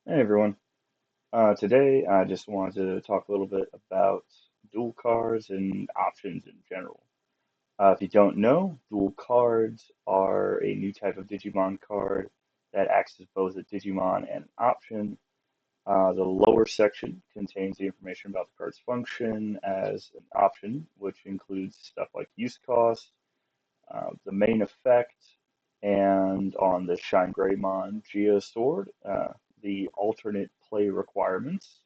Hey everyone. Today I just wanted to talk a little bit about dual cards and options in general. If you don't know, dual cards are a new type of Digimon card that acts as both a Digimon and an option. The lower section contains the information about the card's function as an option, which includes stuff like use cost, the main effect, and on the Shine Greymon Geosword, the alternate play requirements.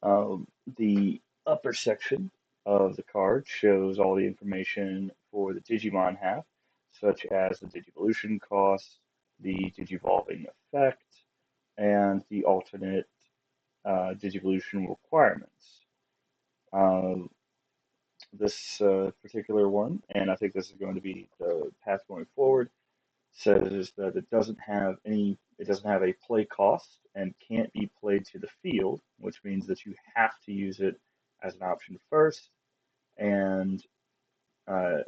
The upper section of the card shows all the information for the Digimon have, such as the Digivolution cost, the Digivolving effect, and the alternate Digivolution requirements. Um, this particular one, and I think this is going to be the path going forward, says that it doesn't have a play cost and can't be played to the field, which means that you have to use it as an option first. And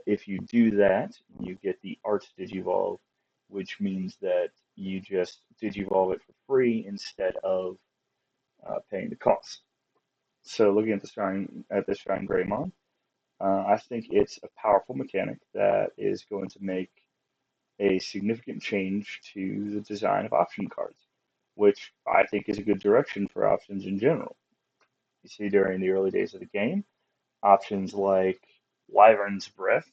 if you do that, you get the Art Digivolve, which means that you just Digivolve it for free instead of paying the cost. So looking at the Shrine Greymon, I think it's a powerful mechanic that is going to make a significant change to the design of option cards, which I think is a good direction for options in general. You see, during the early days of the game, options like Wyvern's Breath,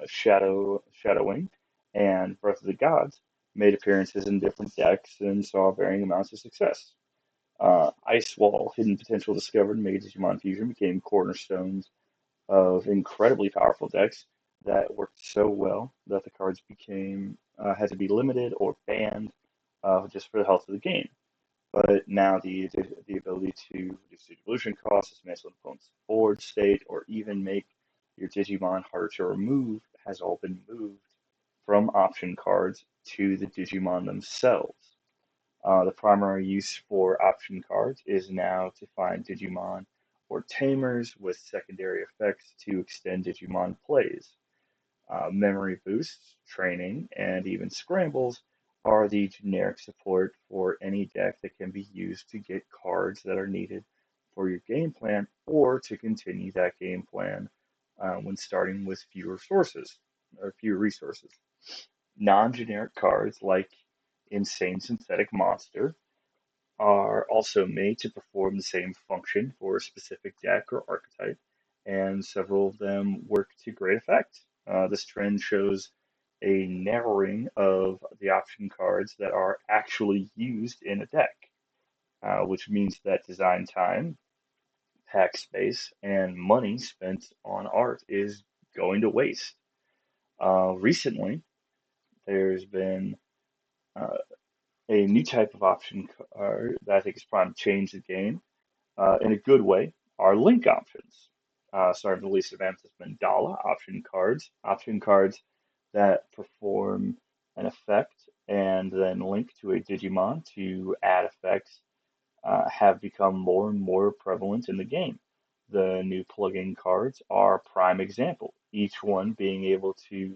Shadowing, and Breath of the Gods made appearances in different decks and saw varying amounts of success. Ice Wall, Hidden Potential Discovered, and Mega Digimon Fusion became cornerstones of incredibly powerful decks that worked so well that the cards became had to be limited or banned just for the health of the game. But now the ability to reduce the evolution costs, dismantle an opponent's board state, or even make your Digimon harder to remove has all been moved from option cards to the Digimon themselves. The primary use for option cards is now to find Digimon or Tamers with secondary effects to extend Digimon plays. Memory boosts, training, and even scrambles are the generic support for any deck that can be used to get cards that are needed for your game plan or to continue that game plan when starting with fewer sources or fewer resources. Non-generic cards like Insane Synthetic Monster are also made to perform the same function for a specific deck or archetype, and several of them work to great effect. This trend shows a narrowing of the option cards that are actually used in a deck, which means that design time, pack space, and money spent on art is going to waste. Recently, there's been uh, a new type of option card that I think is primed to change the game in a good way are link options. Starting the release of Amethyst Mandala option cards that perform an effect and then link to a Digimon to add effects have become more and more prevalent in the game. The new plug-in cards are a prime example, each one being able to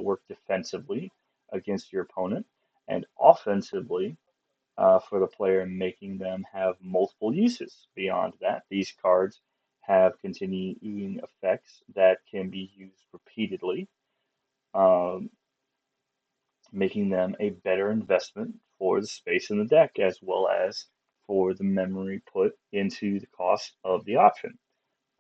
work defensively against your opponent and offensively for the player, making them have multiple uses. Beyond that, these cards have continuing effects that can be used repeatedly, um, making them a better investment for the space in the deck as well as for the memory put into the cost of the option.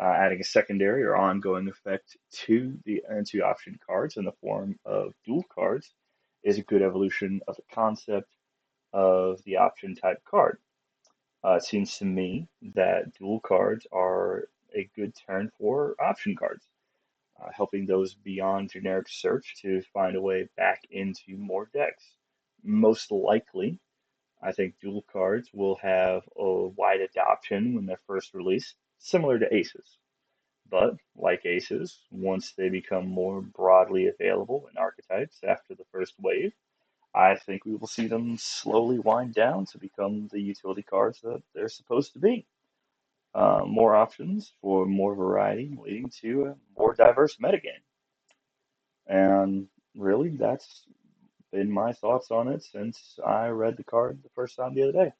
Adding a secondary or ongoing effect to the into option cards in the form of dual cards is a good evolution of the concept of the option type card. It seems to me that dual cards are a good turn for option cards, helping those beyond generic search to find a way back into more decks. Most likely, I think dual cards will have a wide adoption when they're first released, similar to aces. But like aces, once they become more broadly available in archetypes after the first wave, I think we will see them slowly wind down to become the utility cards that they're supposed to be. More options for more variety, leading to a more diverse metagame. And really, that's been my thoughts on it since I read the card the first time the other day.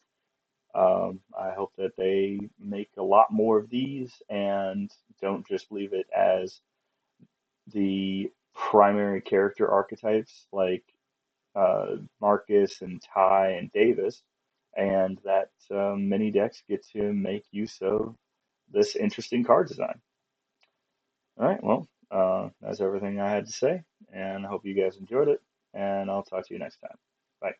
I hope that they make a lot more of these and don't just leave it as the primary character archetypes like Marcus and Ty and Davis, and that many decks get to make use of this interesting card design. All right, well, that's everything I had to say, and I hope you guys enjoyed it, and I'll talk to you next time. Bye.